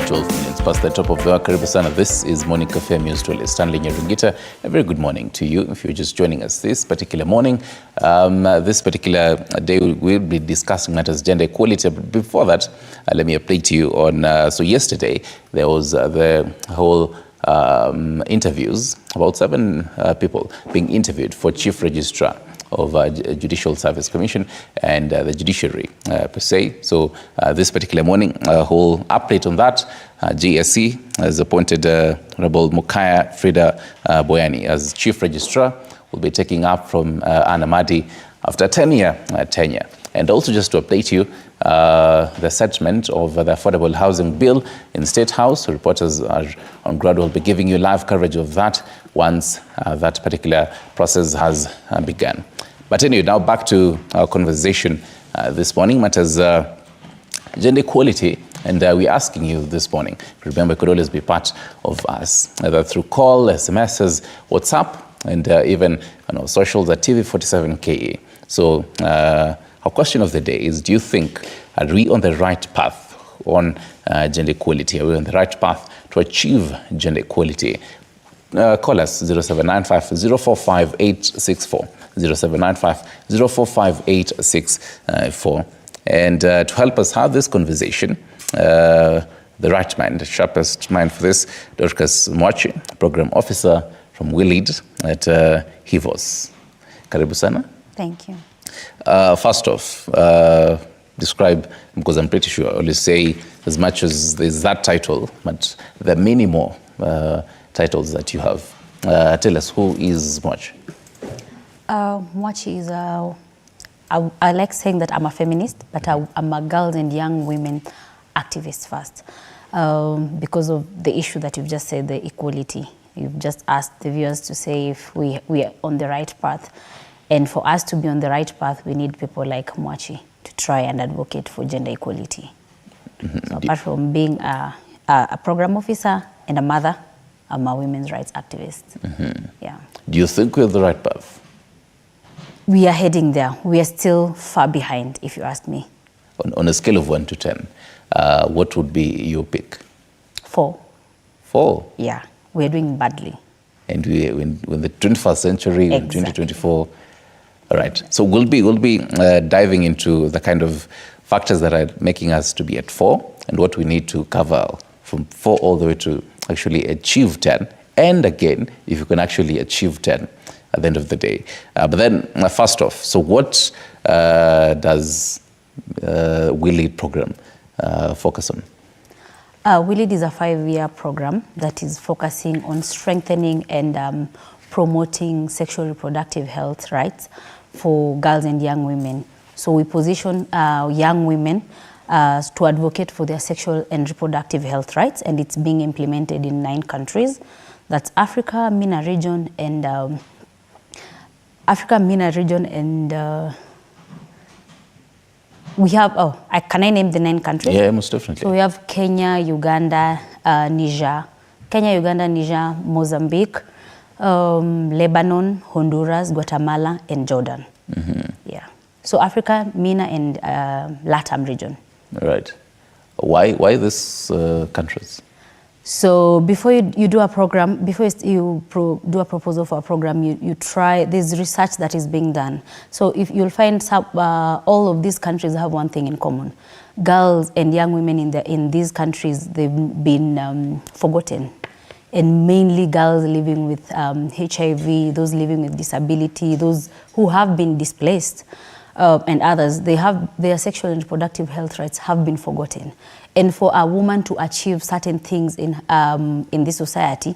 12 minutes past the top of the hour. Karibu sana. This is Morning Cafe News to Stanley Nyarungita. A very good morning to you if you're just joining us this particular morning. This particular day we'll be discussing matters gender equality. But before that, let me update you on, so yesterday there was the whole interviews, about 7 people being interviewed for Chief Registrar of Judicial Service Commission and the judiciary per se. So this particular morning, a whole update on that. GSC has appointed Honorable Mukaya Frida Boyani as Chief Registrar. Will be taking up from Anna Madi after a 10-year tenure. And also just to update you, the settlement of the Affordable Housing Bill in State House. Reporters are on ground. Will be giving you live coverage of that once that particular process has begun. But anyway, now back to our conversation this morning. Matters gender equality, and we're asking you this morning. Remember, you could always be part of us, either through call, SMSs, WhatsApp, and even socials at TV47KE. So our question of the day is, do you think, are we on the right path on gender equality? Are we on the right path to achieve gender equality? Call us 0795 045 864, 0795 045 864. And to help us have this conversation, the right mind, the sharpest mind for this, Dorcas Mwachi, Program Officer from WILID at HIVOS. Karibu sana. Thank you. First off, describe, because I'm pretty sure I always say, as much as there's that title, but there are many more titles that you have. Tell us, who is Mwachi? Mwachi is I like saying that I'm a feminist, but I'm a girls and young women activist first, because of the issue that you've just said, the equality. You've just asked the viewers to say if we are on the right path. And for us to be on the right path, we need people like Mwachi to try and advocate for gender equality. Mm-hmm. So apart from being a program officer and a mother, I'm a women's rights activist. Mm-hmm. Yeah. Do you think we're on the right path? We are heading there. We are still far behind, if you ask me. On a scale of 1 to 10, what would be your pick? 4. 4? Yeah, we're doing badly. And we're in the 21st century, exactly. 2024. All right. So we'll be diving into the kind of factors that are making us to be at 4 and what we need to cover from 4 all the way to actually achieve 10. And again, if you can actually achieve 10 at the end of the day. But then, first off, so what does WILID program focus on? WILID is a 5-year program that is focusing on strengthening and promoting sexual reproductive health rights for girls and young women. So we position young women to advocate for their sexual and reproductive health rights, and it's being implemented in 9 countries. That's Africa, MENA region, and we have, can I name the 9 countries? Yeah, most definitely. So we have Kenya, Uganda, Niger, Mozambique, Lebanon, Honduras, Guatemala, and Jordan. Mm-hmm. Yeah. So Africa, MENA, and LATAM region. Right. Why these countries? So before you do a program, before you do a proposal for a program, you try, there's research that is being done. So if you'll find all of these countries have one thing in common. Girls and young women in these countries, they've been forgotten. And mainly girls living with HIV, those living with disability, those who have been displaced, and others, their sexual and reproductive health rights have been forgotten. And for a woman to achieve certain things in this society,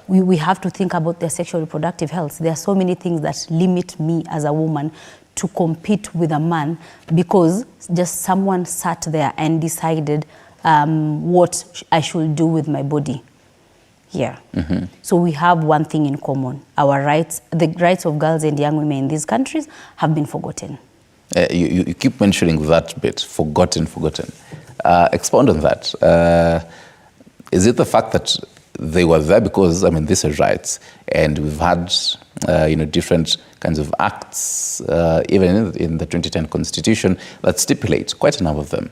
we have to think about their sexual reproductive health. There are so many things that limit me as a woman to compete with a man because just someone sat there and decided what I should do with my body. Yeah. Mm-hmm. So we have one thing in common. Our rights, the rights of girls and young women in these countries have been forgotten. You keep mentioning that bit, forgotten. Expound on that. Is it the fact that they were there because, I mean, these are rights, and we've had, different kinds of acts, even in the 2010 Constitution, that stipulate quite a number of them.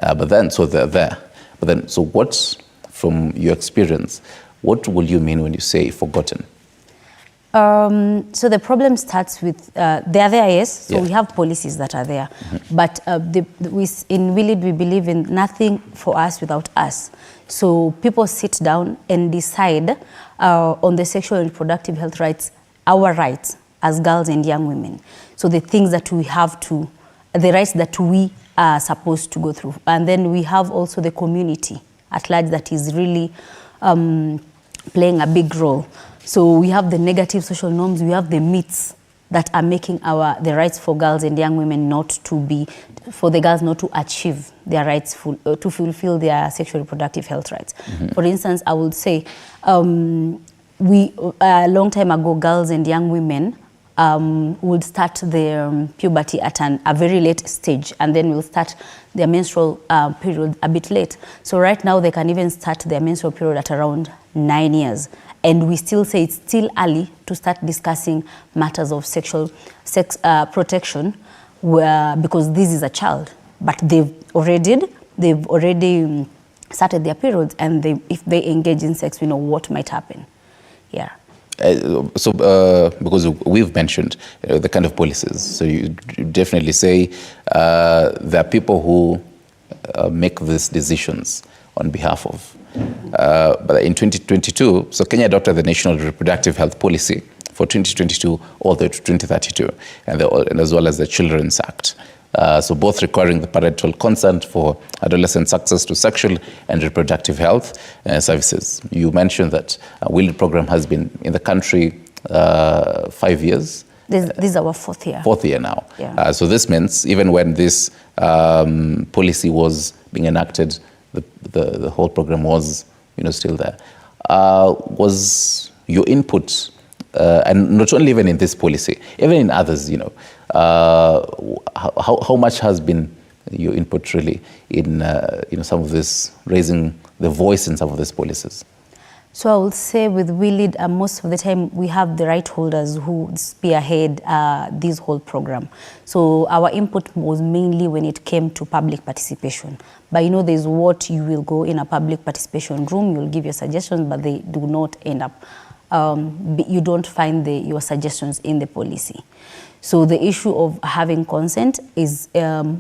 But then, so they're there. But then, so what from your experience, what will you mean when you say forgotten? So the problem starts with, they are there, yes, so Yeah. we have policies that are there, but in Willid we believe in nothing for us without us. So people sit down and decide on the sexual and reproductive health rights, our rights as girls and young women. So the things that we have to, the rights that we are supposed to go through. And then we have also the community at large that is really playing a big role. So we have the negative social norms, we have the myths that are making the rights for girls and young women not to be, for the girls not to achieve their rights, to fulfill their sexual reproductive health rights. For instance, I would say, a long time ago, girls and young women would start their puberty at a very late stage, and then will start their menstrual period a bit late. So right now they can even start their menstrual period at around 9 years. And we still say it's still early to start discussing matters of sex protection because this is a child. But they've already started their periods, and if they engage in sex, we know what might happen. Yeah. Because we've mentioned the kind of policies, so you definitely say there are people who make these decisions on behalf of. But in 2022, so Kenya adopted the National Reproductive Health Policy for 2022 all the way to 2032, and as well as the Children's Act. So both requiring the parental consent for adolescents' access to sexual and reproductive health services. You mentioned that a Willid program has been in the country 5 years. This is our 4th year. 4th year now. Yeah. So this means even when this policy was being enacted, the whole program was, still there. Was your input, and not only even in this policy, even in others, how much has been your input really in, some of this, raising the voice in some of these policies? So I would say with Willid, most of the time we have the right holders who spearhead this whole program. So our input was mainly when it came to public participation. But there's what you will go in a public participation room, you'll give your suggestions, but they do not end up, you don't find your suggestions in the policy. So the issue of having consent is,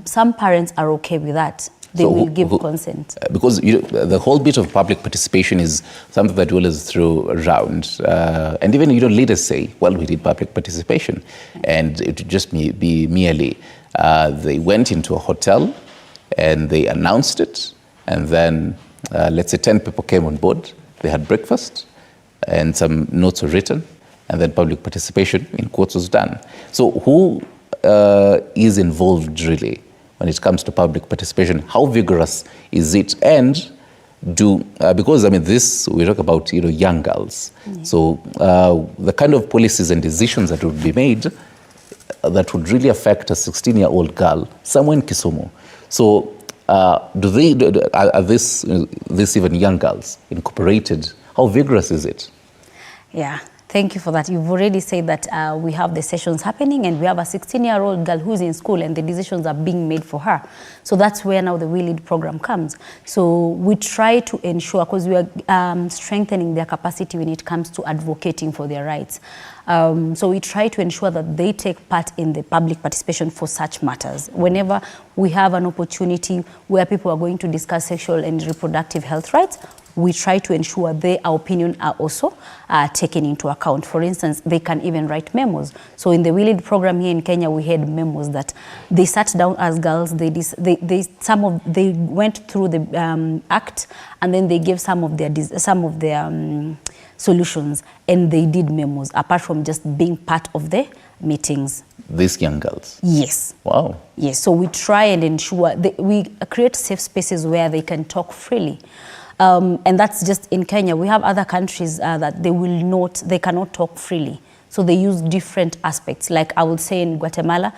some parents are okay with that. They will give consent. Because the whole bit of public participation is something that Will is through around. And even leaders say, well, we did public participation. And it would just be merely, they went into a hotel and they announced it. And then, let's say 10 people came on board. They had breakfast and some notes were written. And then public participation, in quotes, was done. So who is involved really when it comes to public participation? How vigorous is it? And because this, we talk about young girls. So the kind of policies and decisions that would be made that would really affect a 16-year-old girl somewhere in Kisumu. So are this even young girls incorporated? How vigorous is it? Yeah. Thank you for that. You've already said that we have the sessions happening and we have a 16-year-old girl who's in school and the decisions are being made for her. So that's where now the Willid program comes. So we try to ensure, because we are strengthening their capacity when it comes to advocating for their rights. So we try to ensure that they take part in the public participation for such matters. Whenever we have an opportunity where people are going to discuss sexual and reproductive health rights, we try to ensure their opinion are also taken into account. For instance, they can even write memos. So in the Willid program here in Kenya, we had memos that they sat down as girls. They went through the act, and then they gave some of their solutions, and they did memos apart from just being part of the meetings. These young girls? Yes. Wow. Yes. So we try and ensure that we create safe spaces where they can talk freely. And that's just in Kenya. We have other countries that they cannot talk freely. So they use different aspects. Like I would say in Guatemala,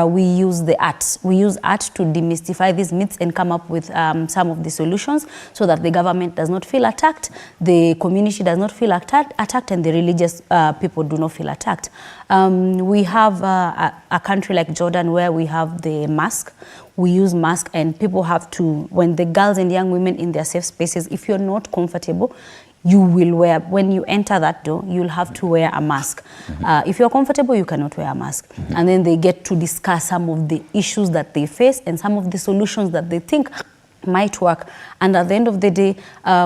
we use the arts. We use art to demystify these myths and come up with some of the solutions so that the government does not feel attacked, the community does not feel attacked, and the religious people do not feel attacked. We have a country like Jordan where we have the mosque, we use masks, and people have to, when the girls and young women in their safe spaces, if you're not comfortable, you will wear, when you enter that door, you'll have to wear a mask. If you're comfortable, you cannot wear a mask. And then they get to discuss some of the issues that they face and some of the solutions that they think might work. And at the end of the day,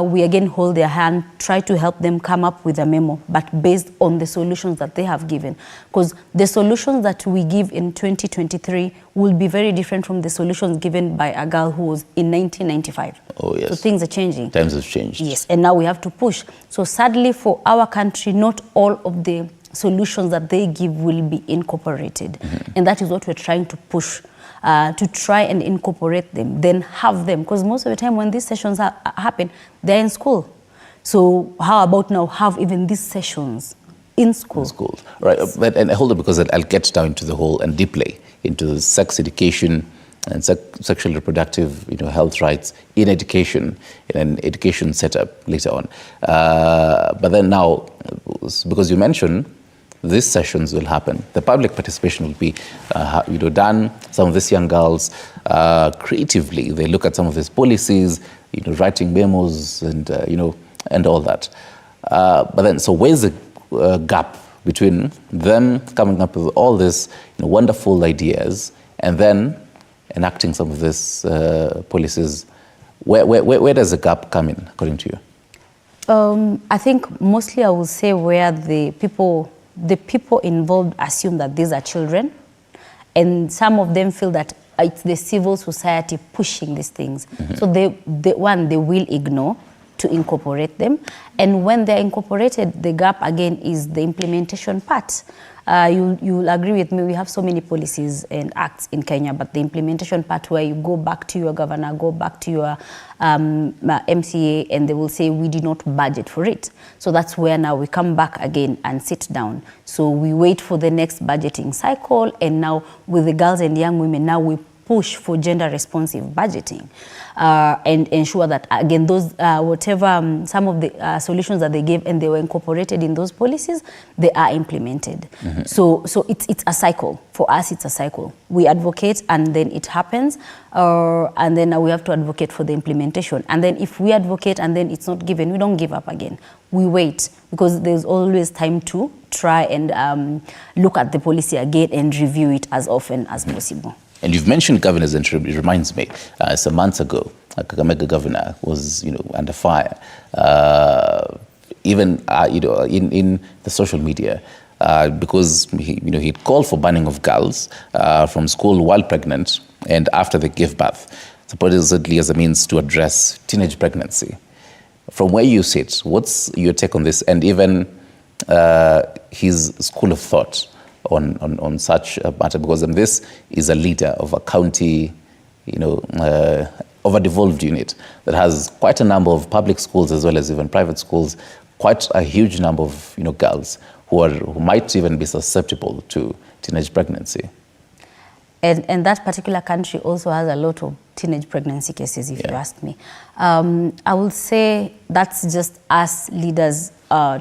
we again hold their hand, try to help them come up with a memo, but based on the solutions that they have given. Because the solutions that we give in 2023 will be very different from the solutions given by a girl who was in 1995. Oh, yes. So things are changing. Times have changed. Yes, and now we have to push. So sadly for our country, not all of the solutions that they give will be incorporated. And that is what we're trying to push. To try and incorporate them, then have them. Because most of the time when these sessions happen, they're in school. So how about now have even these sessions in school? In school, right. But, and hold on, because I'll get down into the whole and deeply into sex education and sexual reproductive health rights in education, in an education setup later on. But then now, because you mentioned these sessions will happen. The public participation will be done. Some of these young girls, creatively, they look at some of these policies, writing memos and, and all that. But then, so where's the gap between them coming up with all these wonderful ideas and then enacting some of these policies? Where does the gap come in, according to you? I think mostly I will say where the people involved assume that these are children, and some of them feel that it's the civil society pushing these things. So they will ignore to incorporate them, and when they're incorporated, the gap again is the implementation part. You'll agree with me, we have so many policies and acts in Kenya, but the implementation part where you go back to your governor, go back to your MCA, and they will say, we did not budget for it. So that's where now we come back again and sit down. So we wait for the next budgeting cycle, and now with the girls and young women, now we push for gender responsive budgeting and ensure that again those whatever some of the solutions that they gave and they were incorporated in those policies, they are implemented. So it's a cycle. For us, it's a cycle. We advocate and then it happens, and then we have to advocate for the implementation. And then if we advocate and then it's not given, we don't give up again. We wait, because there's always time to try and look at the policy again and review it as often as possible. And you've mentioned governors, and it reminds me, some months ago, Kakamega governor was, under fire, even, in the social media, because he'd called for banning of girls from school while pregnant and after they give birth, supposedly as a means to address teenage pregnancy. From where you sit, what's your take on this, and even his school of thought on such a matter? Because this is a leader of a county, of a devolved unit that has quite a number of public schools as well as even private schools, quite a huge number of girls who might even be susceptible to teenage pregnancy. And that particular country also has a lot of teenage pregnancy cases, if you ask me. I would say that's just us leaders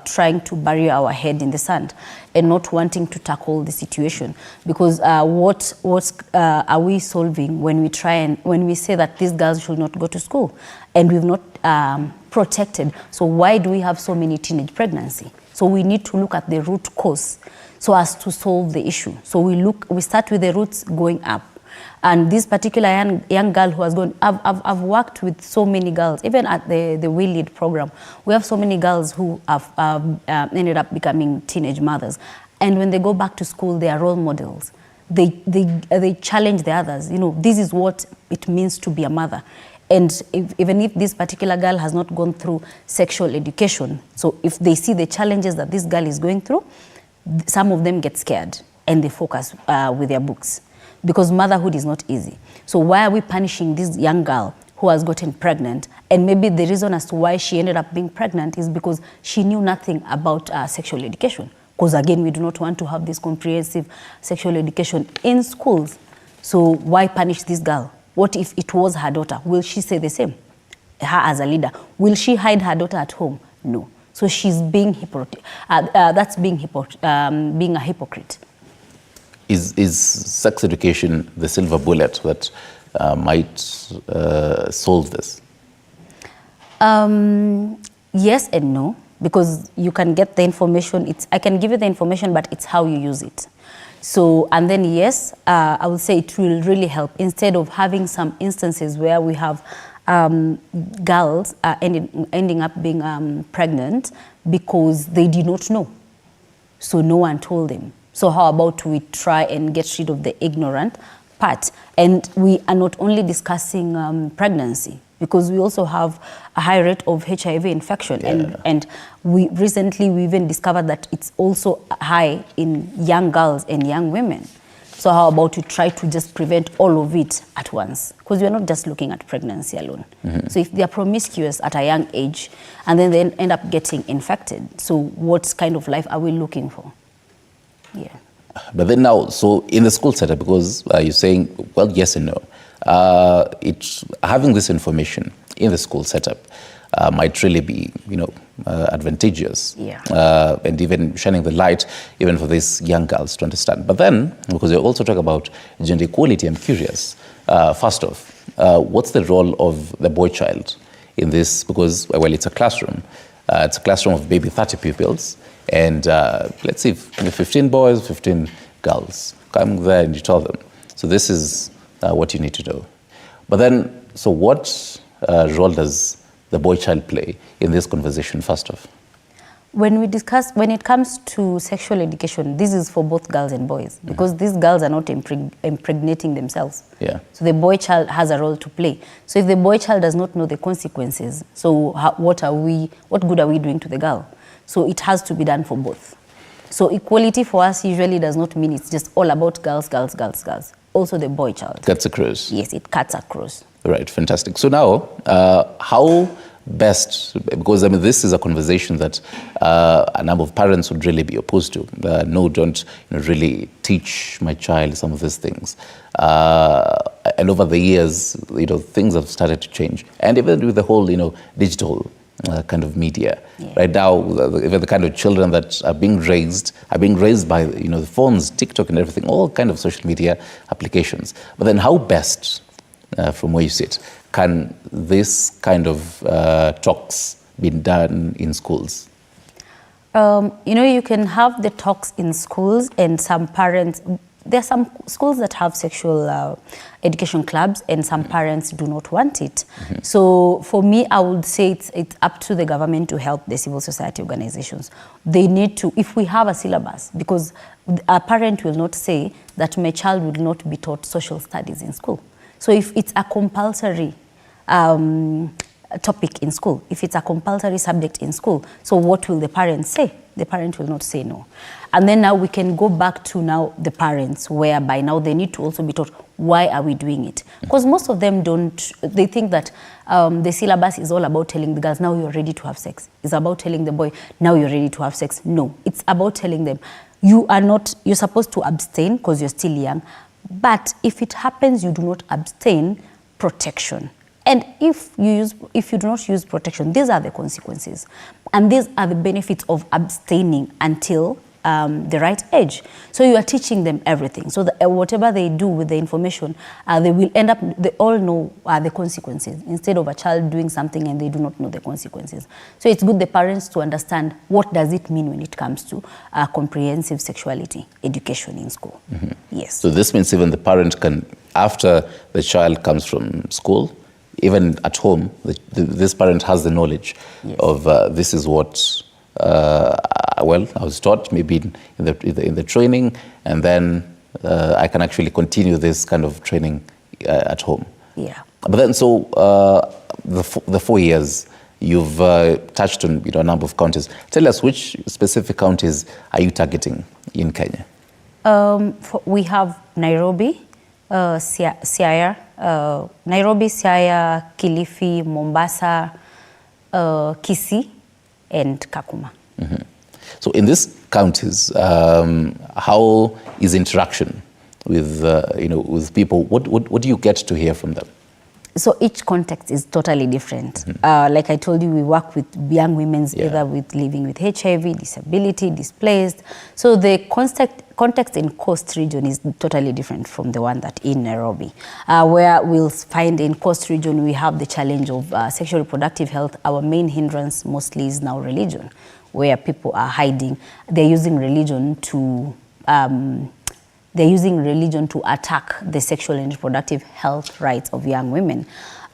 trying to bury our head in the sand and not wanting to tackle the situation. Because what are we solving when we say that these girls should not go to school and we've not protected? So why do we have so many teenage pregnancy? So we need to look at the root cause so as to solve the issue. So we start with the roots going up. And this particular young girl who has gone, I've worked with so many girls, even at the We Lead program. We have so many girls who have ended up becoming teenage mothers. And when they go back to school, they are role models. They challenge the others. This is what it means to be a mother. And even if this particular girl has not gone through sexual education, so if they see the challenges that this girl is going through, some of them get scared and they focus with their books, because motherhood is not easy. So why are we punishing this young girl who has gotten pregnant? And maybe the reason as to why she ended up being pregnant is because she knew nothing about sexual education. Because again, we do not want to have this comprehensive sexual education in schools. So why punish this girl? What if it was her daughter? Will she say the same? Her as a leader. Will she hide her daughter at home? No. So she's being hypocrite. That's being a hypocrite. Is sex education the silver bullet that might solve this? Yes and no, because you can get the information. I can give you the information, but it's how you use it. So, and then yes, I would say it will really help, instead of having some instances where we have girls ending up being pregnant because they did not know. So no one told them. So how about we try and get rid of the ignorant part? And we are not only discussing pregnancy, because we also have a high rate of HIV infection. Yeah. And we even discovered that it's also high in young girls and young women. So how about we try to just prevent all of it at once? Because we're not just looking at pregnancy alone. So if they are promiscuous at a young age and then they end up getting infected, so what kind of life are we looking for? Yeah. But then now, so in the school setup, because you're saying, well, yes and no. Having this information in the school setup might really be, advantageous. Yeah. And even shining the light, even for these young girls to understand. But then, because you also talk about gender equality, I'm curious. First off, what's the role of the boy child in this? Because, well, it's a classroom. It's a classroom of maybe 30 pupils. And let's see, 15 boys, 15 girls. Come there and you tell them. So this is what you need to do. But then, so what role does the boy child play in this conversation, first off? When it comes to sexual education, this is for both girls and boys, because these girls are not impregnating themselves. Yeah. So the boy child has a role to play. So if the boy child does not know the consequences, so what good are we doing to the girl? So it has to be done for both. So equality for us usually does not mean it's just all about girls, girls, girls, girls. Also the boy child. Cuts across. Yes, it cuts across. Right, fantastic. So now, how best, because I mean, this is a conversation that a number of parents would really be opposed to. No, don't really teach my child some of these things. And over the years, things have started to change. And even with the whole, digital kind of media. Yeah. Right now, even the kind of children that are being raised by, the phones, TikTok and everything, all kind of social media applications. But then how best, from where you sit, can this kind of talks be done in schools? You can have the talks in schools, and some parents, there are some schools that have sexual education clubs, and some parents do not want it. So for me, I would say it's up to the government to help the civil society organizations. They need to, if we have a syllabus, because a parent will not say that my child will not be taught social studies in school. So if it's a compulsory topic in school, if it's a compulsory subject in school, so what will the parents say? The parent will not say no. And then now we can go back to now the parents, whereby now they need to also be taught, why are we doing it? Because most of them they think that the syllabus is all about telling the girls, now you're ready to have sex. It's about telling the boy, now you're ready to have sex. No, it's about telling them, you're supposed to abstain because you're still young. But if it happens, you do not abstain, protection. And if you do not use protection, these are the consequences. And these are the benefits of abstaining until the right age. So you are teaching them everything. So that whatever they do with the information, they will end up, they all know the consequences, instead of a child doing something and they do not know the consequences. So it's good the parents to understand what does it mean when it comes to comprehensive sexuality education in school. Yes. So this means even the parent can, after the child comes from school, even at home, this parent has the knowledge of this is what, I was taught maybe in the training, and then I can actually continue this kind of training at home. Yeah. But then, so the 4 years, you've touched on a number of counties. Tell us, which specific counties are you targeting in Kenya? We have Nairobi, Siaya, Nairobi, Siaya, Kilifi, Mombasa, Kisii, and Kakuma. So in these counties, how is interaction with with people? What do you get to hear from them? So each context is totally different. Like I told you, we work with young women, either with living with HIV, disability, displaced. So the context in Coast region is totally different from the one that in Nairobi, where we'll find in Coast region we have the challenge of sexual reproductive health. Our main hindrance mostly is now religion, where people are hiding. They're using religion to attack the sexual and reproductive health rights of young women.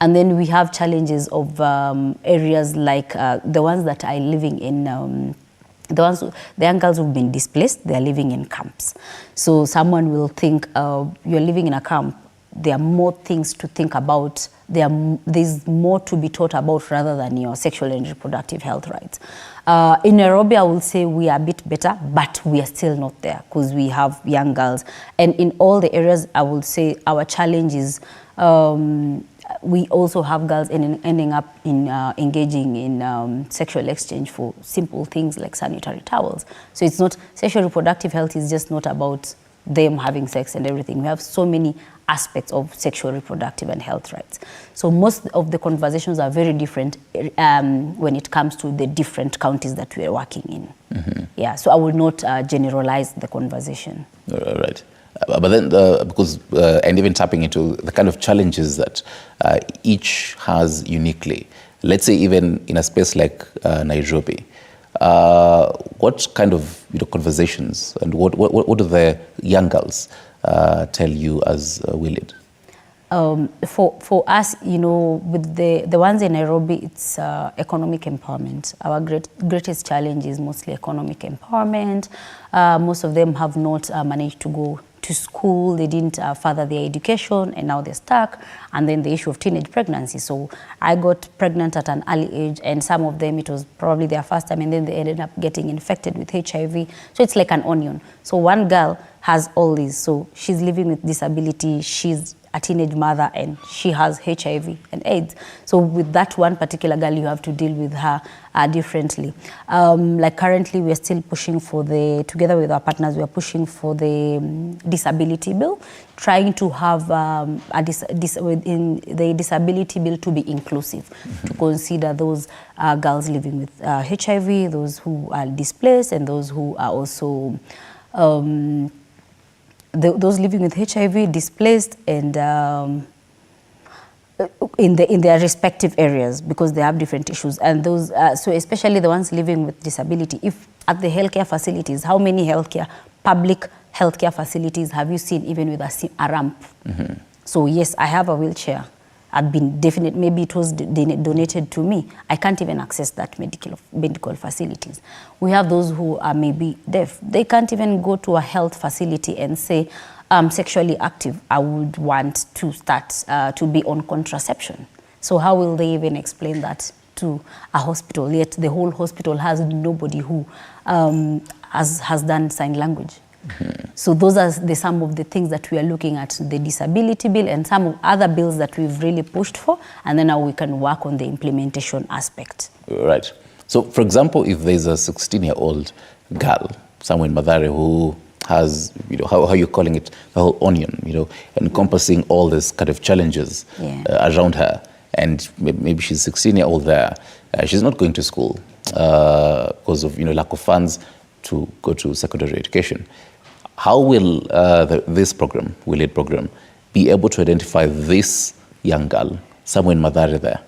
And then we have challenges of areas like the ones that are living in, the young girls who've been displaced, they're living in camps. So someone will think, you're living in a camp, there are more things to think about, there's more to be taught about rather than your sexual and reproductive health rights. In Nairobi, I will say we are a bit better, but we are still not there because we have young girls. And in all the areas, I will say our challenge is we also have girls ending up in engaging in sexual exchange for simple things like sanitary towels. So it's not, sexual reproductive health is just not about them having sex and everything. We have so many aspects of sexual reproductive and health rights. So most of the conversations are very different when it comes to the different counties that we are working in. Yeah, so I will not generalize the conversation. Right. But then, because, and even tapping into the kind of challenges that each has uniquely, let's say even in a space like Nairobi, what kind of conversations and what do the young girls tell you as we lead? For us, with the ones in Nairobi, it's economic empowerment. Our greatest challenge is mostly economic empowerment. Most of them have not managed to go to school, they didn't further their education, and now they're stuck. And then the issue of teenage pregnancy. So I got pregnant at an early age, and some of them, it was probably their first time, and then they ended up getting infected with HIV. So it's like an onion. So one girl has all these. So she's living with disability, she's a teenage mother, and she has HIV and AIDS. So with that one particular girl, you have to deal with her differently. Like currently, we're still pushing for together with our partners, we're pushing for the disability bill, trying to have in the disability bill to be inclusive, to consider those girls living with HIV, those who are displaced, and those who are also those living with HIV, displaced, and in their respective areas, because they have different issues. And those, so especially the ones living with disability, if at the healthcare facilities, how many public healthcare facilities have you seen even with a ramp? So yes, I have a wheelchair. I've been definite, maybe it was donated to me. I can't even access that medical facilities. We have those who are maybe deaf. They can't even go to a health facility and say, I'm sexually active, I would want to start to be on contraception. So how will they even explain that to a hospital? Yet the whole hospital has nobody who has done sign language. So those are some of the things that we are looking at, the disability bill and some of other bills that we've really pushed for, and then now we can work on the implementation aspect. Right. So for example, if there's a 16-year-old girl somewhere in Mathare who has, how you're calling it, the whole onion, encompassing all these kind of challenges around her, and maybe she's 16-year-old there, she's not going to school because of lack of funds to go to secondary education. How will this program, WILED program, be able to identify this young girl somewhere in Mathare there?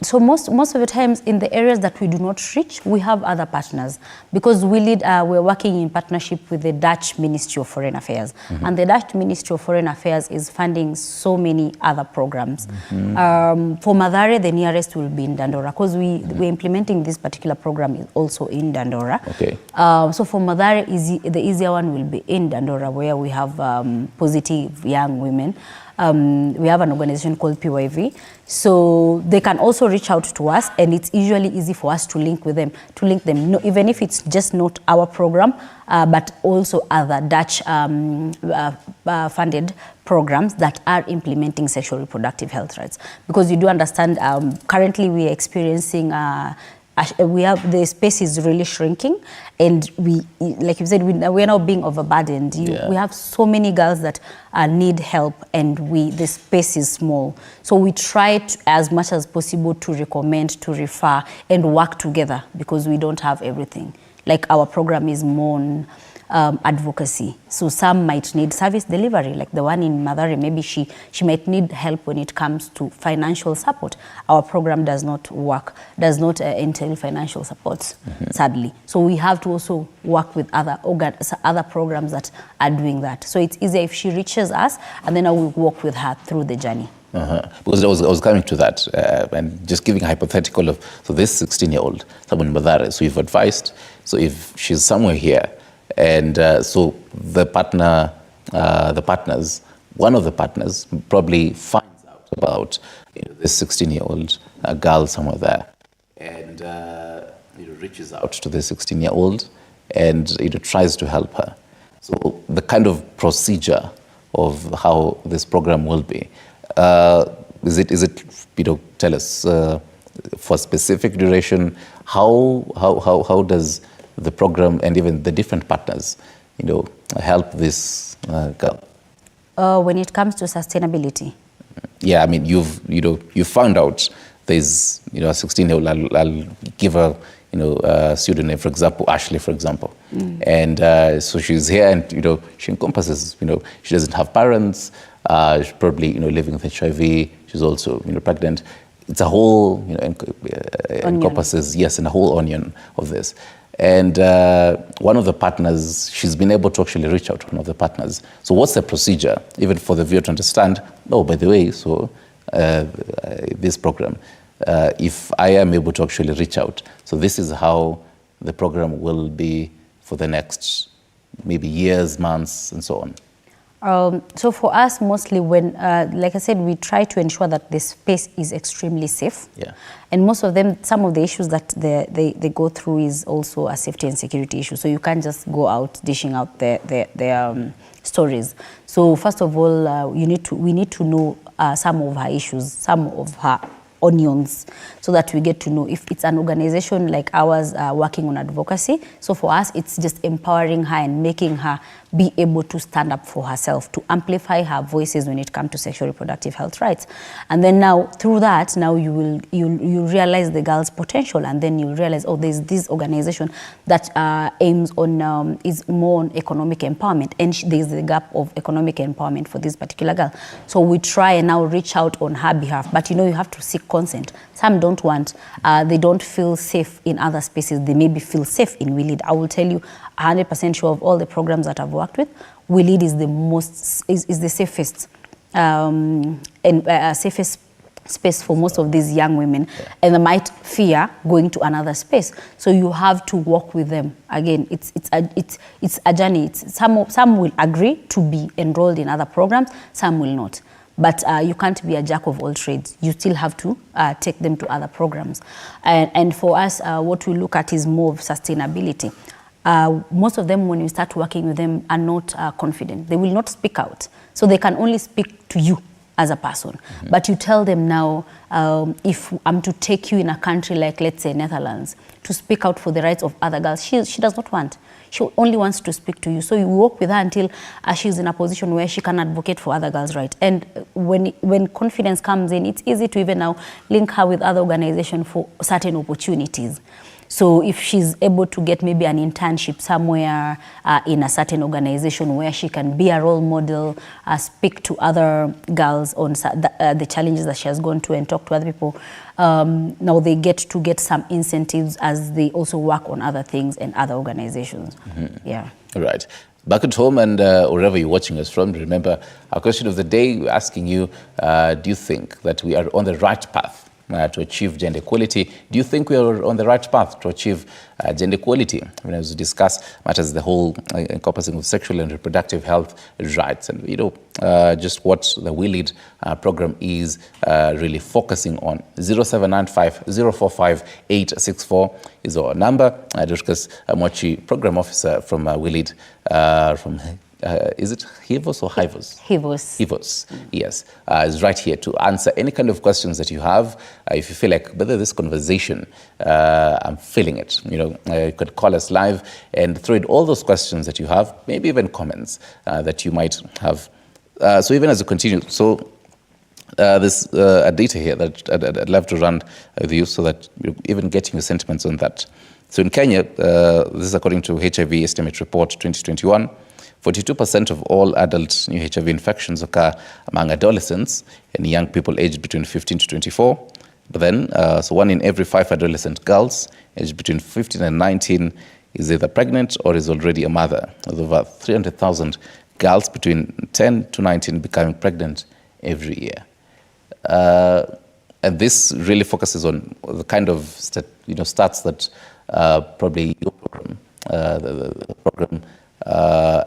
So most of the times in the areas that we do not reach, we have other partners, because we're working in partnership with the Dutch Ministry of Foreign Affairs, and the Dutch Ministry of Foreign Affairs is funding so many other programs. For Mathare, the nearest will be in Dandora, because we're implementing this particular program also in Dandora. Okay. So for Mathare, the easier one will be in Dandora, where we have positive young women. We have an organization called PYV, so they can also reach out to us, and it's usually easy for us to link them, no, even if it's just not our program, but also other Dutch funded programs that are implementing sexual reproductive health rights. Because you do understand, currently we are experiencing the space is really shrinking, and we, like you said, we are now being overburdened. We have so many girls that need help, and the space is small. So we try as much as possible to recommend, to refer, and work together, because we don't have everything. Like our program is more advocacy. So some might need service delivery, like the one in Mathare. Maybe she might need help when it comes to financial support. Our program does not entail financial supports, sadly. So we have to also work with other programs that are doing that. So it's easier if she reaches us, and then I will walk with her through the journey. Because I was coming to that and just giving a hypothetical of, so this 16-year-old, someone in Mathare, so you've advised, so if she's somewhere here, and so the partners, one of the partners probably finds out about this 16-year-old girl somewhere there, and reaches out to the 16-year-old and tries to help her. So the kind of procedure of how this program will be, is it tell us for specific duration, how does the program and even the different partners help this girl? When it comes to sustainability, yeah, I mean, you found out there's a 16-year-old. I'll give her a student name, for example, Ashley, for example, and so she's here, and she encompasses, she doesn't have parents, she's probably living with HIV, she's also pregnant. It's a whole encompasses, yes, and a whole onion of this. And one of the partners, she's been able to actually reach out to one of the partners. So what's the procedure, even for the viewer to understand? Oh, by the way, so this program, if I am able to actually reach out, so this is how the program will be for the next maybe years, months, and so on. So for us, mostly when, like I said, we try to ensure that the space is extremely safe. Yeah. And most of them, some of the issues that they go through is also a safety and security issue. So you can't just go out dishing out their stories. So first of all, we need to know some of her issues, some of her onions, so that we get to know if it's an organization like ours working on advocacy. So for us, it's just empowering her and making her be able to stand up for herself, to amplify her voices when it comes to sexual reproductive health rights. And then now, through that, now you realize the girl's potential, and then you realize, oh, there's this organization that aims on, is more on economic empowerment, and there's a gap of economic empowerment for this particular girl. So we try and now reach out on her behalf, but you have to seek consent. Some don't want, they don't feel safe in other spaces. They maybe feel safe in WeLead. I will tell you, 100% sure of all the programs that I've worked with, WeLead is the most, is the safest and safest space for most of these young women, and they might fear going to another space. So you have to work with them. Again, it's a journey. Some will agree to be enrolled in other programs, some will not. But you can't be a jack of all trades. You still have to take them to other programs. And for us, what we look at is more of sustainability. Most of them, when you start working with them, are not confident. They will not speak out. So they can only speak to you as a person. But you tell them now, if I'm to take you in a country like, let's say, Netherlands, to speak out for the rights of other girls, she does not want. She only wants to speak to you. So you work with her until she's in a position where she can advocate for other girls' rights. And when confidence comes in, it's easy to even now link her with other organizations for certain opportunities. So if she's able to get maybe an internship somewhere in a certain organization where she can be a role model, speak to other girls on the challenges that she has gone to and talk to other people, now they get some incentives as they also work on other things and other organizations. Yeah. All right. Back at home and wherever you're watching us from, remember our question of the day, we're asking you, do you think that we are on the right path to achieve gender equality? Do you think we are on the right path to achieve gender equality? As we discuss matters the whole encompassing of sexual and reproductive health rights, and just what the WeLead program is really focusing on. 0795 045 864 is our number. Dushkas Mochi, program officer from WeLead, from is it HIVOS or HIVOS? HIVOS. HIVOS, yes. Is right here to answer any kind of questions that you have. If you feel like whether this conversation, I'm feeling it, you could call us live and throw in all those questions that you have, maybe even comments that you might have. So even as you continue, so there's a data here that I'd love to run with you so that you're even getting your sentiments on that. So in Kenya, this is according to HIV Estimate Report 2021, 42% of all adult new HIV infections occur among adolescents and young people aged between 15 to 24. But then, so 1 in every 5 adolescent girls aged between 15 and 19 is either pregnant or is already a mother. With over 300,000 girls between 10 to 19 becoming pregnant every year. And this really focuses on the kind of stats that probably your program, the program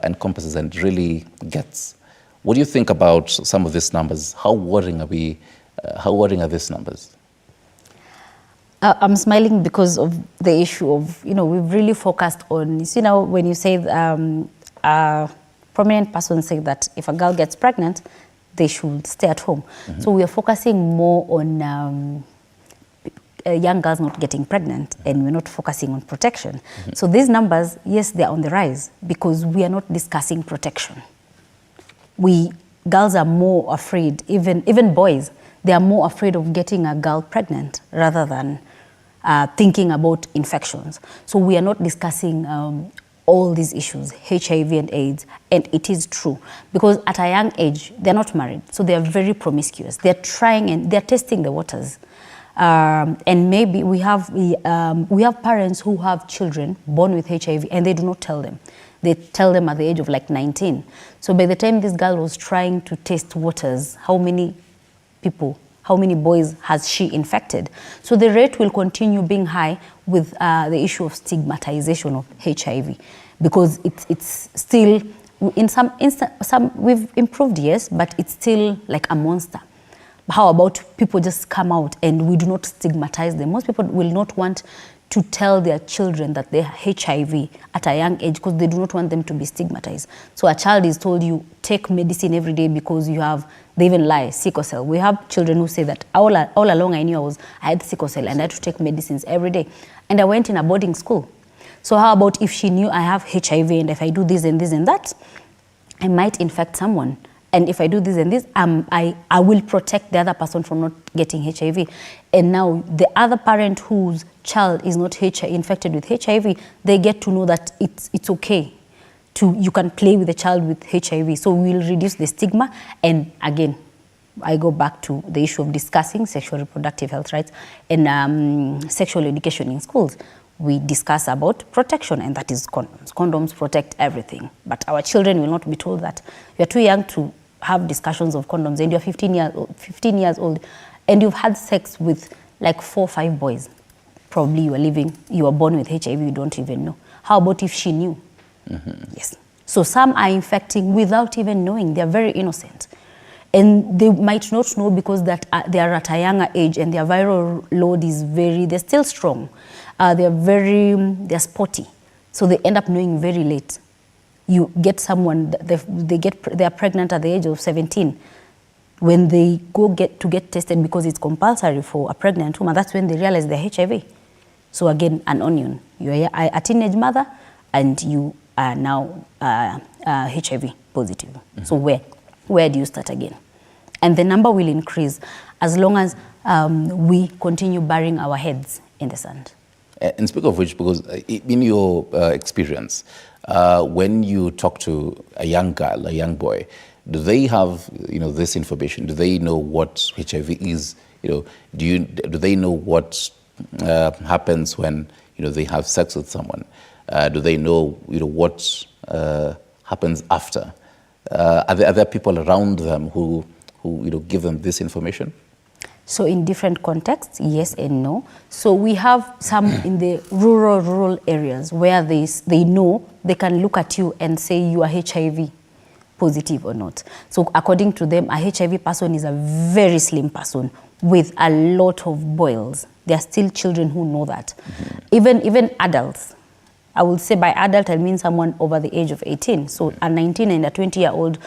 encompasses and really gets. What do you think about some of these numbers? How worrying are we? How worrying are these numbers? I'm smiling because of the issue of, we've really focused on, when you say a prominent person saying that if a girl gets pregnant, they should stay at home. Mm-hmm. So we are focusing more on young girls not getting pregnant, and we're not focusing on protection. Mm-hmm. So these numbers, yes, they're on the rise because we are not discussing protection. Girls are more afraid, even boys, they are more afraid of getting a girl pregnant rather than thinking about infections. So we are not discussing all these issues, HIV and AIDS, and it is true because at a young age, they're not married, so they're very promiscuous. They're trying and they're testing the waters. And maybe we have parents who have children born with HIV and they do not tell them. They tell them at the age of like 19. So by the time this girl was trying to test waters, how many boys has she infected? So the rate will continue being high with the issue of stigmatization of HIV because it's still, in some we've improved, yes, but it's still like a monster. How about people just come out and we do not stigmatize them? Most people will not want to tell their children that they have HIV at a young age because they do not want them to be stigmatized. So a child is told you take medicine every day because you have, they even lie, sickle cell. We have children who say that all along I knew I had sickle cell and I had to take medicines every day. And I went in a boarding school. So how about if she knew I have HIV and if I do this and this and that, I might infect someone. And if I do this and this, I will protect the other person from not getting HIV. And now the other parent whose child is not infected with HIV, they get to know that it's okay. You can play with the child with HIV. So we'll reduce the stigma. And again, I go back to the issue of discussing sexual reproductive health rights and sexual education in schools. We discuss about protection, and that is condoms. Condoms protect everything. But our children will not be told that. You're too young to have discussions of condoms and you're 15 years old and you've had sex with like 4 or 5 boys. Probably you were born with HIV, you don't even know. How about if she knew? Mm-hmm. Yes. So some are infecting without even knowing. They're very innocent. And they might not know because they are at a younger age and their viral load is they're still strong. They're sporty. So they end up knowing very late. You get someone, they are pregnant at the age of 17. When they get tested because it's compulsory for a pregnant woman, that's when they realize they're HIV. So again, an onion. You're a teenage mother and you are now HIV positive. Mm-hmm. So where do you start again? And the number will increase as long as we continue burying our heads in the sand. And speak of which, because in your experience, when you talk to a young girl, a young boy, do they have this information? Do they know what HIV is? Do they know what happens when they have sex with someone? Do they know what happens after? Are there people around them who give them this information? So in different contexts, yes and no. So we have some in the rural areas where they know, they can look at you and say you are HIV positive or not. So according to them, a HIV person is a very slim person with a lot of boils. There are still children who know that. Mm-hmm. Even adults. I would say by adult, I mean someone over the age of 18. So a 19 and a 20-year-old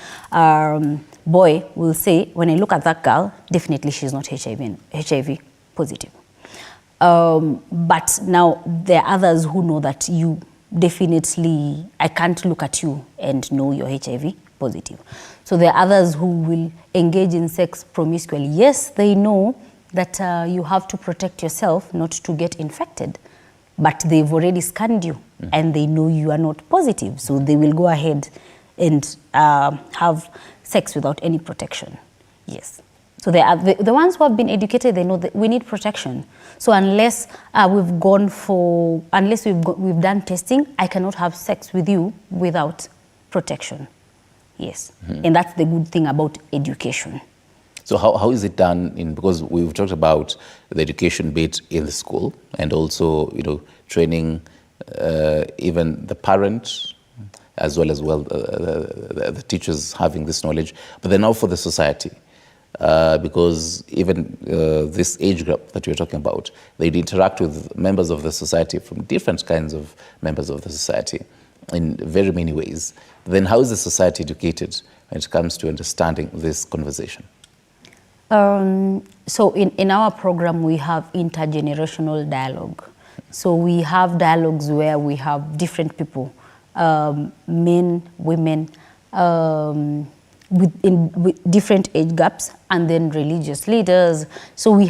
boy will say, when I look at that girl, definitely she's not HIV positive. But now there are others who know that you definitely, I can't look at you and know you're HIV positive. So there are others who will engage in sex promiscuously. Yes, they know that you have to protect yourself not to get infected. but they've already scanned you and they know you are not positive. So they will go ahead and have sex without any protection. Yes. So they are the ones who have been educated, they know that we need protection. So unless we've done testing, I cannot have sex with you without protection. Yes. And that's the good thing about education. So how is it done because we've talked about the education bit in the school and also, training even the parents as well as the teachers having this knowledge, but then now for the society. Because even this age group that you're talking about, they interact with members of the society from different kinds of members of the society in very many ways. Then how is the society educated when it comes to understanding this conversation? So in our program, we have intergenerational dialogue. So we have dialogues where we have different people, men, women, with different age gaps, and then religious leaders. So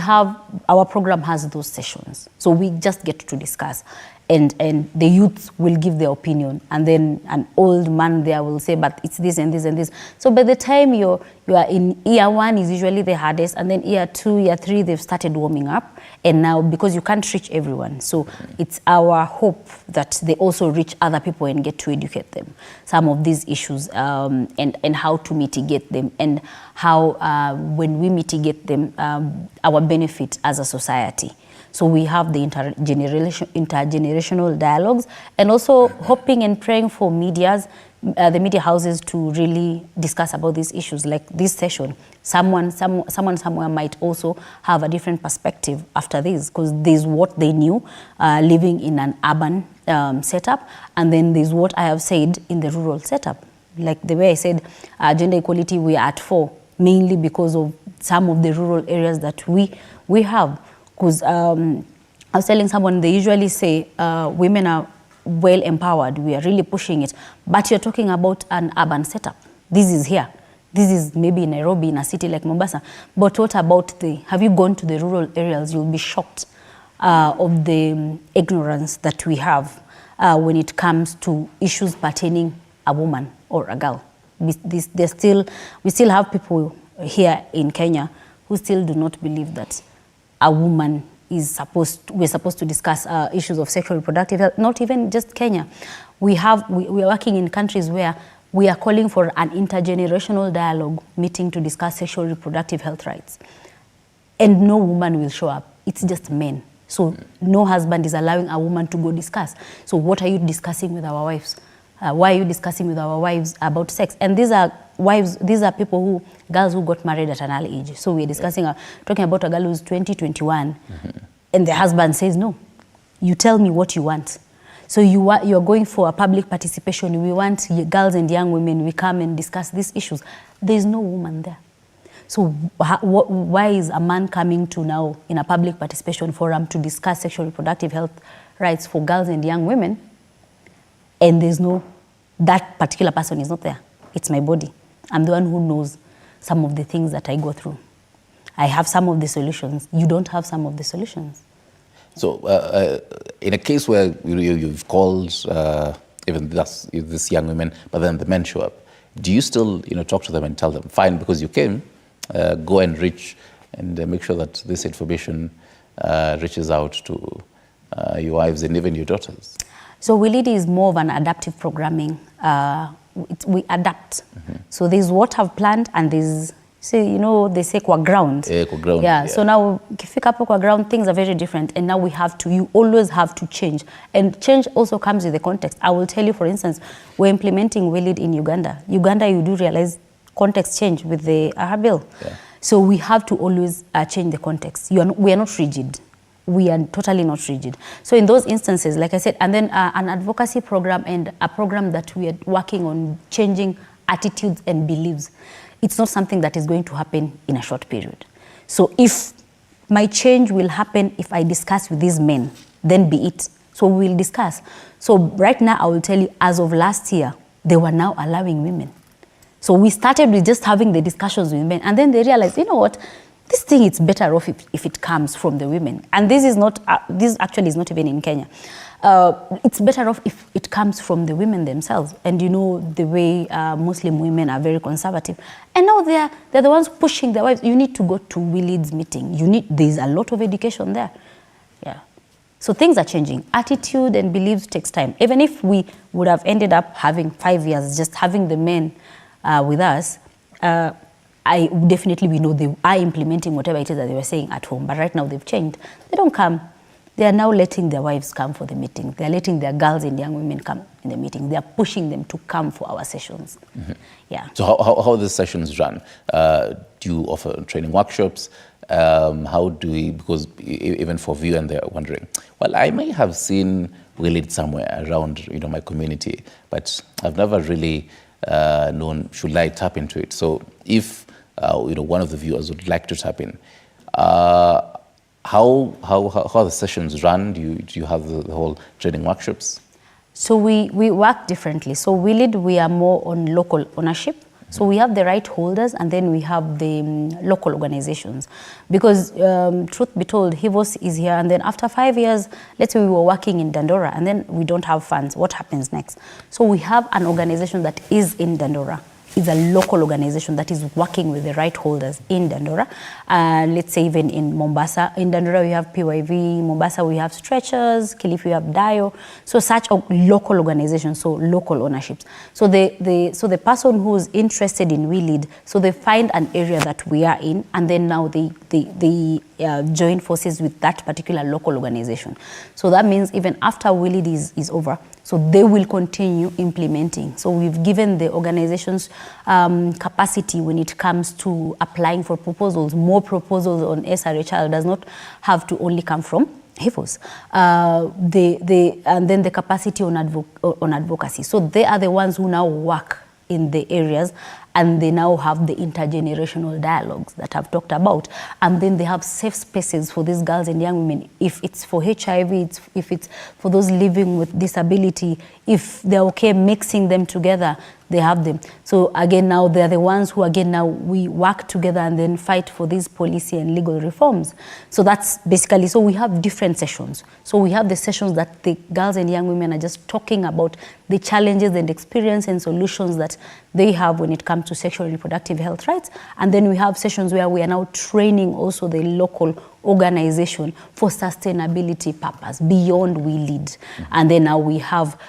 our program has those sessions. So we just get to discuss, and the youth will give their opinion, and then an old man there will say, but it's this and this and this. So by the time you are in year 1 is usually the hardest, and then year 2, year 3, they've started warming up. And now, because you can't reach everyone, so it's our hope that they also reach other people and get to educate them some of these issues, and how to mitigate them, and how when we mitigate them, our benefit as a society. So we have the intergenerational dialogues, and also hoping and praying for the media houses to really discuss about these issues. Like this session, someone somewhere might also have a different perspective after this, because there's what they knew living in an urban setup, and then there's what I have said in the rural setup. Like the way I said, gender equality, we are at 4, mainly because of some of the rural areas that we have. Because I was telling someone, they usually say women are well empowered, we are really pushing it, but you're talking about an urban setup. This is here. This is maybe in Nairobi, in a city like Mombasa. But what about have you gone to the rural areas? You'll be shocked of the ignorance that we have when it comes to issues pertaining a woman or a girl. We still have people here in Kenya who still do not believe that a woman we're supposed to discuss issues of sexual reproductive health. Not even just Kenya. We are working in countries where we are calling for an intergenerational dialogue meeting to discuss sexual reproductive health rights. And no woman will show up. It's just men. So no husband is allowing a woman to go discuss. So what are you discussing with our wives? Why are you discussing with our wives about sex? And these are girls who got married at an early age. So we're discussing, talking about a girl who's 20, 21, and the husband says, no, you tell me what you want. So you're going for a public participation. We want girls and young women, we come and discuss these issues. There's no woman there. So why is a man coming to now in a public participation forum to discuss sexual reproductive health rights for girls and young women, and that particular person is not there? It's my body. I'm the one who knows some of the things that I go through. I have some of the solutions. You don't have some of the solutions. So in a case where you've called even this young women, but then the men show up, do you still talk to them and tell them, fine, because you came, go and reach and make sure that this information reaches out to your wives and even your daughters? So WILID is more of an adaptive programming. We adapt. So there's what I've planned, and there's, they say kwa ground. Yeah. So now, ukifika hapo kwa ground, things are very different. And now you always have to change. And change also comes with the context. I will tell you, for instance, we're implementing WILID in Uganda. Uganda, you do realize context change with the AHA bill. Yeah. So we have to always change the context. We are not rigid. We are totally not rigid. So in those instances, like I said, and then an advocacy program and a program that we are working on changing attitudes and beliefs, it's not something that is going to happen in a short period. So if my change will happen if I discuss with these men, then be it. So we will discuss. So right now, I will tell you, as of last year, they were now allowing women. So we started with just having the discussions with men, and then they realized, you know what, this thing it's better off if it comes from the women. And this is not, this actually is not even in Kenya. It's better off if it comes from the women themselves. And you know the way Muslim women are very conservative. And now they're the ones pushing their wives. You need to go to Willie's meeting. There's a lot of education there. Yeah. So things are changing. Attitude and beliefs takes time. Even if we would have ended up having 5 years, just having the men with us, we know they are implementing whatever it is that they were saying at home. But right now they've changed. They don't come. They are now letting their wives come for the meeting. They are letting their girls and young women come in the meeting. They are pushing them to come for our sessions. Mm-hmm. Yeah. So how are the sessions run? Do you offer training workshops? How do we, because even for viewers, they're wondering, well, I may have seen Willid somewhere around, my community, but I've never really known, should I tap into it? So if, one of the viewers would like to tap in, how are the sessions run? Do you have the whole training workshops? So we work differently. So we are more on local ownership. So we have the right holders, and then we have the local organizations. Because truth be told, HIVOS is here, and then after 5 years, let's say we were working in Dandora, and then we don't have funds. What happens next? So we have an organization that is in Dandora. It's a local organization that is working with the right holders in Dandora. Let's say even in Mombasa. In Dandora we have PYV, Mombasa we have Stretchers, Kilifi we have Dayo. So such a local organization, so local ownerships. So the person who's interested in WeLead, so they find an area that we are in, and then now they join forces with that particular local organization. So that means even after WeLead is over, so they will continue implementing. So we've given the organizations capacity when it comes to applying for proposals. More proposals on SRHR does not have to only come from HIVOS. And then the capacity on advocacy. So they are the ones who now work in the areas, and they now have the intergenerational dialogues that I've talked about. And then they have safe spaces for these girls and young women. If it's for HIV, if it's for those living with disability, if they're okay mixing them together, they have them. So again, now they're the ones who, again, now we work together and then fight for these policy and legal reforms. So that's basically, so we have different sessions. So we have the sessions that the girls and young women are just talking about the challenges and experience and solutions that they have when it comes to sexual and reproductive health rights. And then we have sessions where we are now training also the local organization for sustainability purpose beyond WeLead. Mm-hmm. And then now we have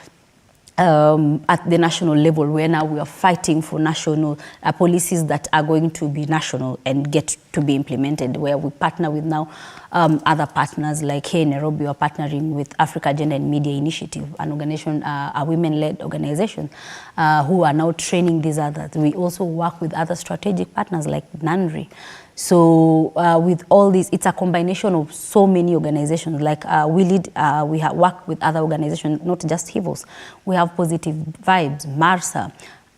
at the national level, where now we are fighting for national policies that are going to be national and get to be implemented, where we partner with now other partners, like here in Nairobi, we are partnering with Africa Gender and Media Initiative, an organization, a women-led organization, who are now training these others. We also work with other strategic partners like NANRI. So with all this, it's a combination of so many organizations. Like WeLead, we work with other organizations, not just HIVOS. We have Positive Vibes, MARSA,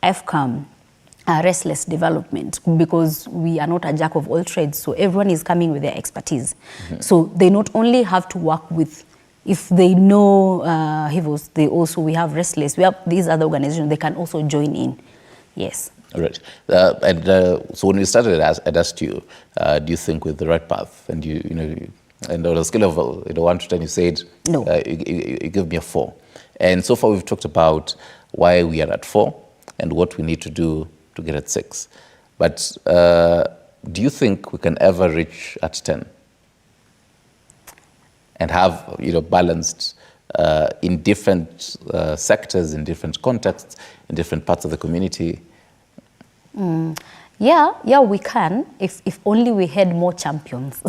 FCAM, Restless Development, because we are not a jack of all trades. So everyone is coming with their expertise. Mm-hmm. So they not only have to work with, if they know HIVOS, we have Restless, we have these other organizations, they can also join in. Yes. All right. So when we started, I asked you, do you think we're the right path? And and on a scale of 1 to 10, you said no. You give me a 4. And so far we've talked about why we are at 4 and what we need to do to get at 6. But do you think we can ever reach at 10 and have balanced in different sectors, in different contexts, in different parts of the community? Yeah, we can, if only we had more champions.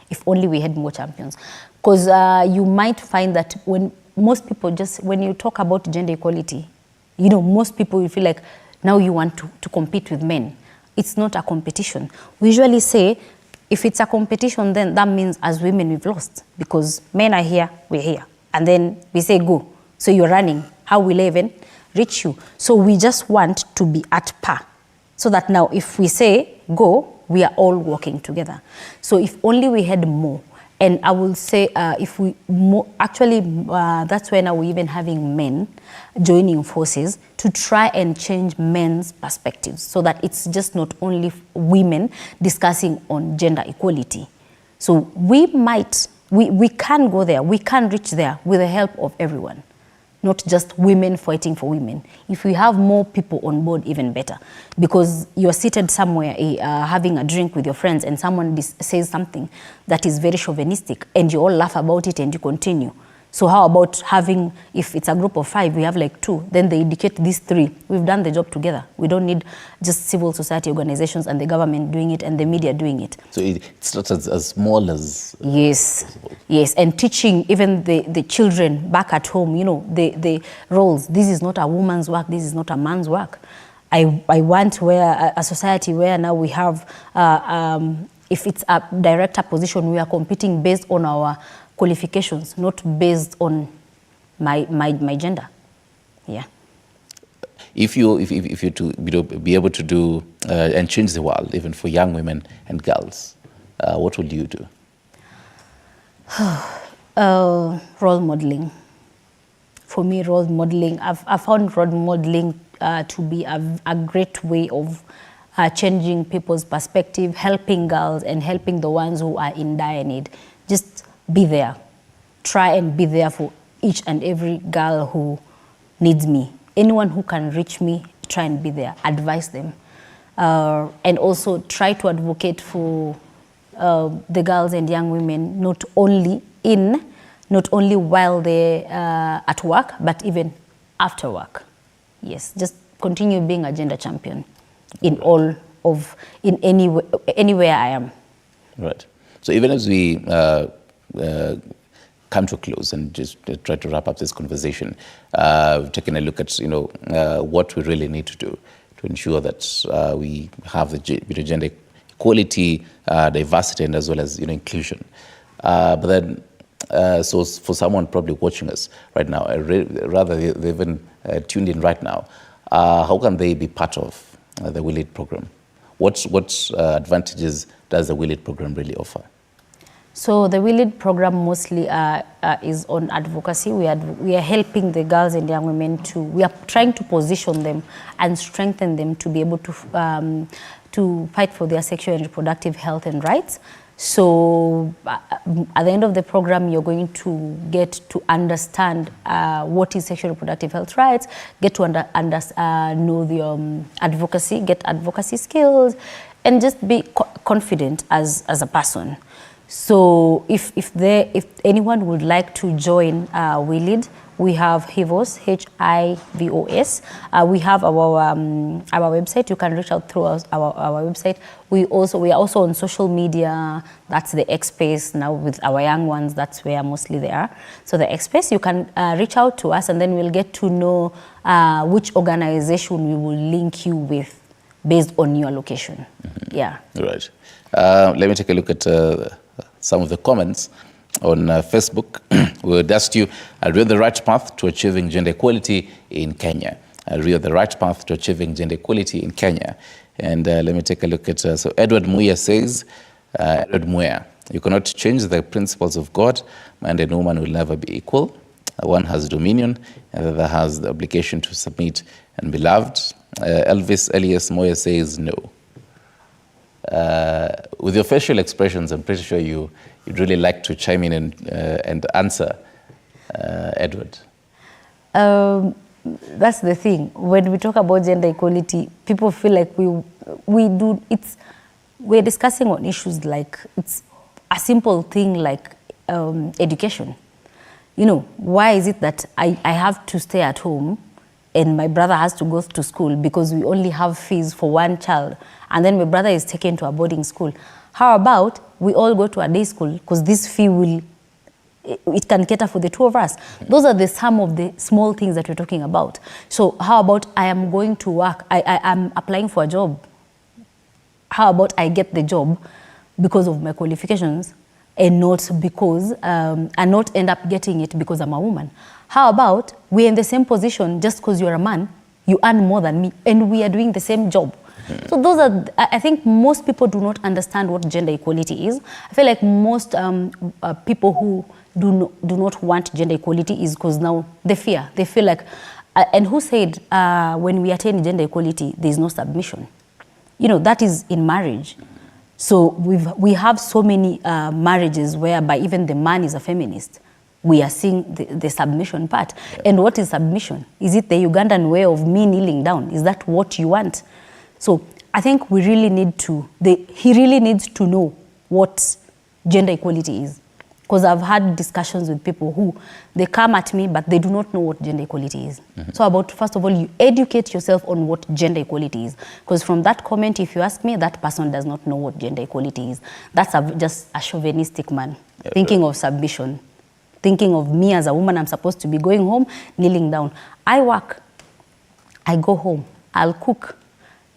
If only we had more champions. Because you might find that when most people when you talk about gender equality, most people will feel like now you want to compete with men. It's not a competition. We usually say, if it's a competition, then that means as women we've lost, because men are here, we're here. And then we say go. So you're running. How will I even reach you? So we just want to be at par. So that now if we say go, we are all working together. So if only we had more. And I will say if we actually, that's why now we're even having men joining forces to try and change men's perspectives so that it's just not only women discussing on gender equality. So we can go there, we can reach there with the help of everyone, not just women fighting for women. If we have more people on board, even better. Because you're seated somewhere having a drink with your friends and someone says something that is very chauvinistic and you all laugh about it and you continue. So how about having, if it's a group of 5, we have like 2, then they indicate these 3. We've done the job together. We don't need just civil society organizations and the government doing it and the media doing it. So it's not as small as... Yes, possible. yes, and teaching even the children back at home, you know, the roles. This is not a woman's work, this is not a man's work. I want a society where now we have, if it's a director position, we are competing based on our qualifications, not based on my gender. Yeah. If you to be able to do and change the world, even for young women and girls, what would you do? Role modeling. For me, role modeling, I've found role modeling to be a great way of changing people's perspective, helping girls and helping the ones who are in dire need. Just be there. Try and be there for each and every girl who needs me. Anyone who can reach me, try and be there. Advise them. And also try to advocate for the girls and young women, not only while they're at work, but even after work. Yes, just continue being a gender champion in anywhere I am. Right. So even as we come to a close and just try to wrap up this conversation, taking a look at what we really need to do to ensure that we have the gender equality, diversity, and as well as inclusion. But then, so for someone probably watching us right now, rather they've even tuned in right now, how can they be part of the WeLead program? What advantages does the WeLead program really offer? So the WeLead program mostly is on advocacy. We are helping the girls and young women we are trying to position them and strengthen them to be able to fight for their sexual and reproductive health and rights. So at the end of the program, you're going to get to understand what is sexual reproductive health rights, get to know the advocacy, get advocacy skills, and just be confident as a person. So if anyone would like to join WeLead, we have HIVOS, HIVOS. We have our website. You can reach out through our website. We are also on social media. That's the X Space now with our young ones. That's where mostly they are. So the X Space, you can reach out to us, and then we'll get to know which organization we will link you with based on your location. Mm-hmm. Yeah. Right. Let me take a look at some of the comments on Facebook. We would ask you, are we on the right path to achieving gender equality in Kenya? Are we on the right path to achieving gender equality in Kenya? And let me take a look at, so Edward Muya says, Edward Muya, you cannot change the principles of God. Man and woman will never be equal. One has dominion, and the other has the obligation to submit and be loved. Elvis Elias Moya says no. With your facial expressions, I'm pretty sure you'd really like to chime in and answer, Edward. That's the thing. When we talk about gender equality, people feel like we're discussing on issues like it's a simple thing like education. Why is it that I have to stay at home and my brother has to go to school because we only have fees for one child, and then my brother is taken to a boarding school? How about we all go to a day school, because this fee it can cater for the two of us? Those are some of the small things that we're talking about. So how about I am going to work, I am applying for a job. How about I get the job because of my qualifications and not because, and not end up getting it because I'm a woman? How about we're in the same position just because you're a man, you earn more than me, and we are doing the same job. So those are, I think most people do not understand what gender equality is. I feel like most people who do not want gender equality is because now they fear. They feel like, and who said when we attain gender equality, there is no submission? You know, that is in marriage. So we have so many marriages whereby even the man is a feminist. We are seeing the submission part. Yeah. And what is submission? Is it the Ugandan way of me kneeling down? Is that what you want? So I think we really need to, he really needs to know what gender equality is. Because I've had discussions with people who, they come at me, but they do not know what gender equality is. So first of all, you educate yourself on what gender equality is. Because from that comment, if you ask me, that person does not know what gender equality is. That's just a chauvinistic man, thinking of submission, thinking of me as a woman, I'm supposed to be going home, kneeling down. I work, I go home, I'll cook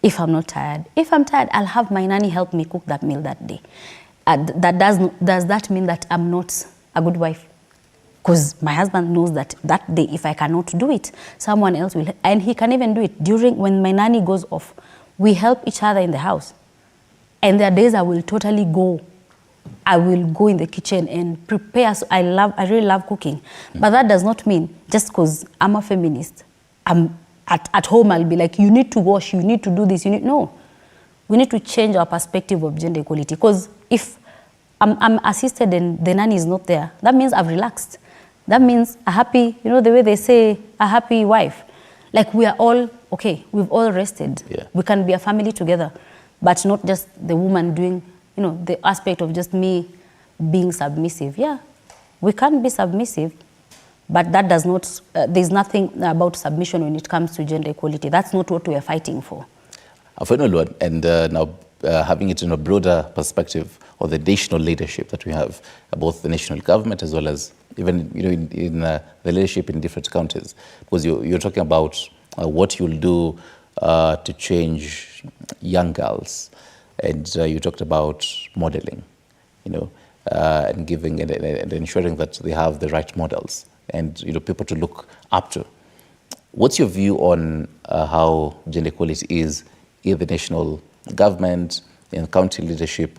if I'm not tired. If I'm tired, I'll have my nanny help me cook that meal that day. Does that mean that I'm not a good wife? Because my husband knows that that day, if I cannot do it, someone else will, and he can even do it. When my nanny goes off, we help each other in the house. And there are days I will totally go. I will go in the kitchen and prepare. So I really love cooking. But that does not mean just because I'm a feminist, I'm at home I'll be like, you need to wash, you need to do this, no. We need to change our perspective of gender equality. Because if I'm assisted and the nanny is not there, that means I've relaxed. That means a happy, you know, the way they say, a happy wife. Like we are all, okay, we've all rested. Yeah. We can be a family together, but not just the woman doing, you know, the aspect of just me being submissive. Yeah, we can be submissive, but that does not, there's nothing about submission when it comes to gender equality. That's not what we are fighting for. And now having it in a broader perspective of the national leadership that we have, both the national government as well as even in the leadership in different counties, because you're talking about what you'll do to change young girls, and you talked about modeling, and giving and ensuring that they have the right models and people to look up to. What's your view on how gender equality is in the national government, in county leadership,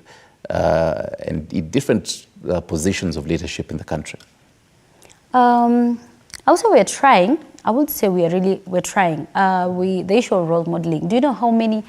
and in different positions of leadership in the country? I would say we're trying. I would say we're trying. The issue of role modeling. Do you know how many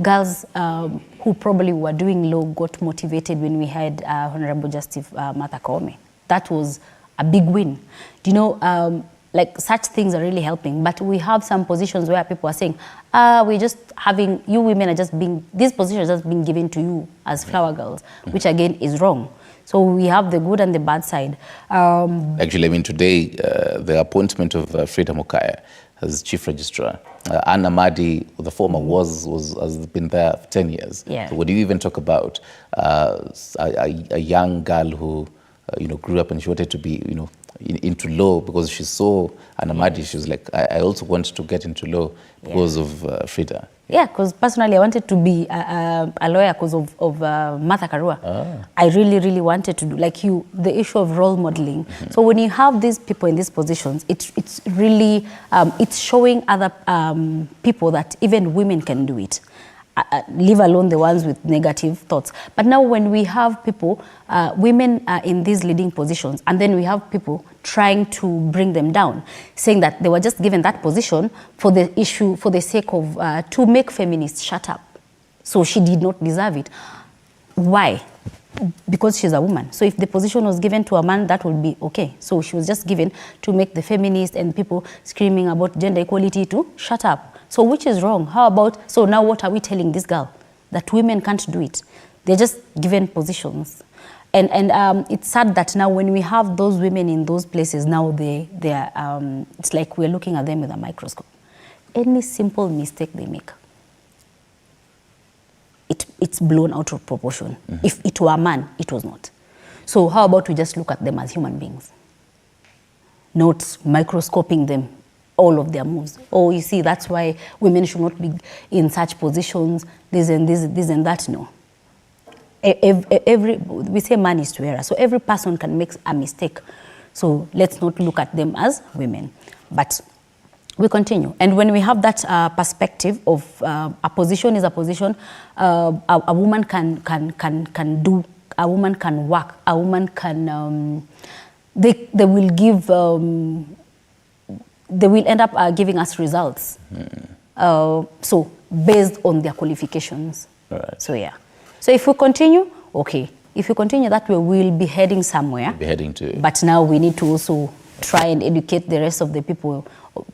girls who probably were doing law got motivated when we had Honorable Justice Martha Koome? That was a big win. Do you know, like such things are really helping, but we have some positions where people are saying, we're just having, you women are just being, these positions are just being given to you as flower girls, which again is wrong. So we have the good and the bad side. Actually, I mean, today, the appointment of Frida Mokaya as Chief Registrar, Anna Madi, the former, has been there for 10 years. Yeah. So what do you even talk about a young girl who, grew up and she wanted to be, into law because she saw Anna Madi. She was like, I also want to get into law because of Frida. Yeah, because personally I wanted to be a lawyer because of Martha Karua. I really, really wanted to do, like the issue of role modeling. So when you have these people in these positions, it's really, it's showing other people that even women can do it. Leave alone the ones with negative thoughts. But now when we have people, women in these leading positions, and then we have people trying to bring them down, saying that they were just given that position for the sake of, to make feminists shut up. So she did not deserve it. Why? Because she's a woman. So if the position was given to a man, that would be okay. So she was just given to make the feminists and people screaming about gender equality to shut up. So which is wrong? How about, so now what are we telling this girl? That women can't do it. They're just given positions. And it's sad that now when we have those women in those places, now it's like we're looking at them with a microscope. Any simple mistake they make, it's blown out of proportion. If it were a man, it was not. So how about we just look at them as human beings, not microscoping them, all of their moves. Oh, you see, that's why women should not be in such positions, this and that. No. We say man is to err, so every person can make a mistake. So let's not look at them as women. But We continue. And when we have that perspective of a position is a position, a woman can do, a woman can work, a woman can, they will give, they will end up giving us results. So based on their qualifications. Right. So yeah. So if we continue, okay. If we continue that way, we'll be heading somewhere. We'll be heading to. But now we need to also try and educate the rest of the people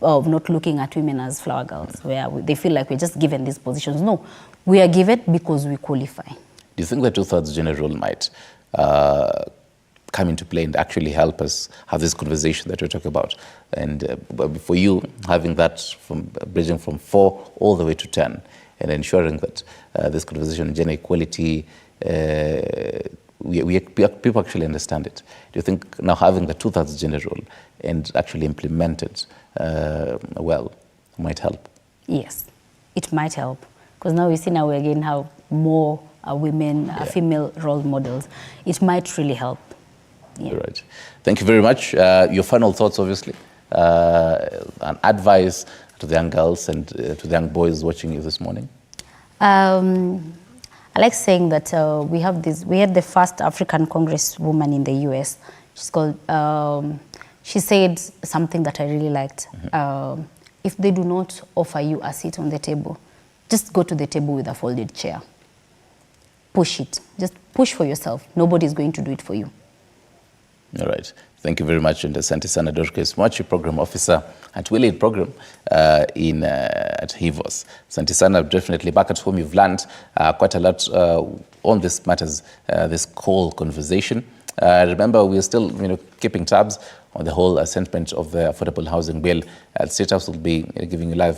of not looking at women as flower girls, where they feel like we're just given these positions. No, we are given because we qualify. Do you think the 2/3 gender rule might come into play and actually help us have this conversation that we're talking about? And for you, having that from bridging from 4 all the way to 10, and ensuring that this conversation on gender equality, people actually understand it. Do you think now having the 2/3 gender rule and actually implement it well might help? Yes, it might help. Because now we see now we again have more women, female role models. It might really help. Yeah. Right. Thank you very much. Your final thoughts, obviously, and advice to the young girls and to the young boys watching you this morning. I like saying that we had the first African congresswoman in the US. She's called, she said something that I really liked. If they do not offer you a seat on the table, just go to the table with a folded chair. Push it. Just push for yourself. Nobody's going to do it for you. All right. Thank you very much. And Asante Sana Dorcas Mwachi, Program Officer at Willade Program at HIVOS. Asante Sana, definitely back at home, you've learned quite a lot on this matters, this whole conversation. Remember, we are still keeping tabs on the whole assessment of the Affordable Housing Bill. State House will be giving you live